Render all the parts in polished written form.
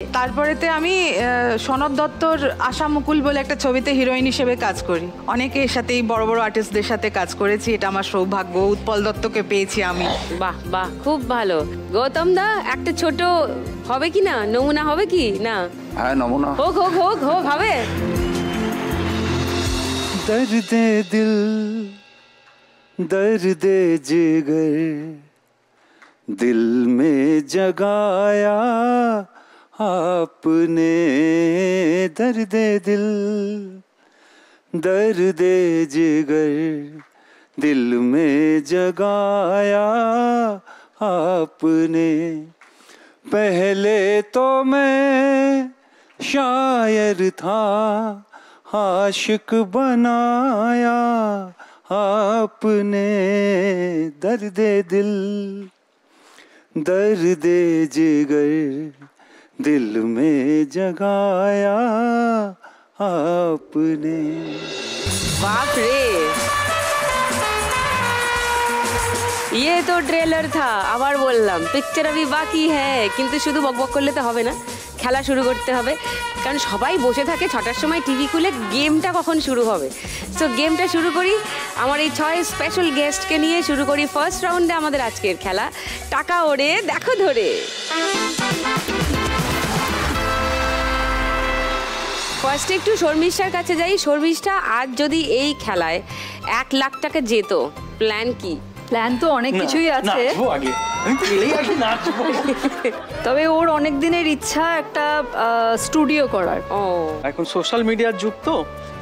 তারপরেতে আমি সনদ দত্তর আশা মুকুল বলে একটা ছবিতে হিরোইন হিসেবে কাজ করি। অনেকের সাথেই বড় বড় আর্টিস্টদের সাথে কাজ করেছি, এটা আমার সৌভাগ্য। উৎপল দত্তকে পেয়েছি আমি। বাহ বাহ, খুব ভালো। গৌতম দা, একটা ছোট হবে কি না, নমুনা হবে কি না? হ্যাঁ, নমুনা হোক হোক হোক হোক, হবে। দর্দে দিল দর্দে জিগর दिल में जगाया आपने, दर्दे दिल दर्दे जिगर दिल में जगाया आपने। पहले तो मैं शायर था, आशिक बनाया आपने, दर्दे दिल दर्दे जिगर दिल में जगाया आपने। बाप रे, ये तो ट्रेलर था। আবার বললাম পিকচার अभी বাকি হ্যাঁ, কিন্তু শুধু বকবক করলে তো হবে না, খেলা শুরু করতে হবে। কারণ সবাই বসে থাকে 6টার সময় টিভি খুলে, গেমটা কখন শুরু হবে। সো গেমটা শুরু করি। আমার এই 6 স্পেশাল গেস্টকে নিয়ে শুরু করি ফার্স্ট রাউন্ডে আমাদের আজকের খেলা, টাকা ওড়ে দেখো ধরে। ফার্স্টে একটু শর্মিষ্ঠার কাছে যাই। শর্মিষ্ঠা, আজ যদি এই খেলায় 1 লাখ টাকা যেত, প্ল্যান কি? প্ল্যান তো অনেক কিছুই আছে, তবে ওর অনেক দিনের ইচ্ছা একটা স্টুডিও করার। ও, এখন সোশ্যাল মিডিয়ার যুগ, তো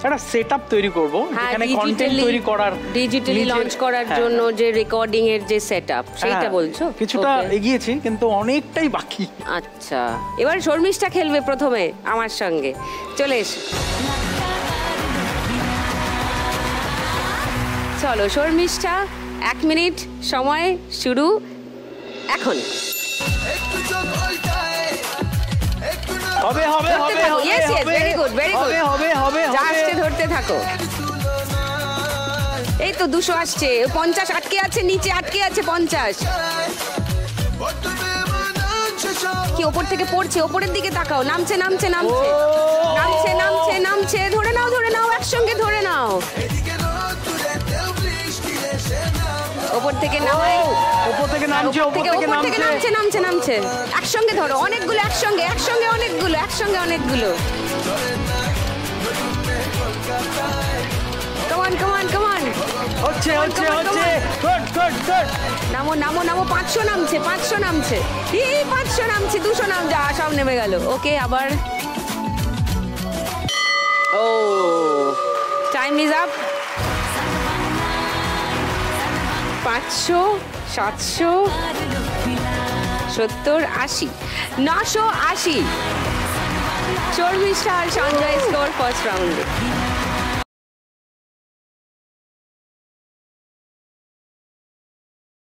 একটা সেটআপ তৈরি করব যেখানে কন্টেন্ট তৈরি করার, ডিজিটালি লঞ্চ করার জন্য যে রেকর্ডিং এর যে সেটআপ, সেইটা বলছো? কিছুটা এগিয়েছি কিন্তু অনেকটাই বাকি। আচ্ছা, এবার শর্মিষ্ঠা খেলবে প্রথমে আমার সঙ্গে। চলে এসো, চলো শর্মিষ্ঠা, 1 মিনিট সময় শুরু এখন। হবে হবে হবে হবে, yes yes, very good very good, হবে হবে হবে, আসছে, ধরতে থাকো। এই তো 200 আসছে, 50 আটকে আছে, নিচে আটকে আছে 50। কি ওপর থেকে পড়ছে, ওপরের দিকে তাকাও, নামছে নামছে নামছে নামছে নামছে নামছে, ধরে নাও ধরে নাও, একসঙ্গে ধরে নাও। ওপর থেকে নামাই, উপর থেকে নামছে, উপর থেকে নামছে নামছে নামছে, একসঙ্গে ধরো, অনেকগুলো একসঙ্গে, একসঙ্গে অনেকগুলো, একসঙ্গে অনেকগুলো। কমান কমান কমান, হচ্ছে হচ্ছে হচ্ছে, গুড গুড গুড। নামো নামো নামো, 500 নামছে, 500 নামছে, এই 500 নামছে, 200 নাম, যা সব নেমে গেল। ওকে, আবার। ও, টাইম ইজ আপ। 500, 700, 70, 80, 980। শর্মিষ্ঠা আর সঞ্জয় স্কোর ফার্স্ট রাউন্ডে।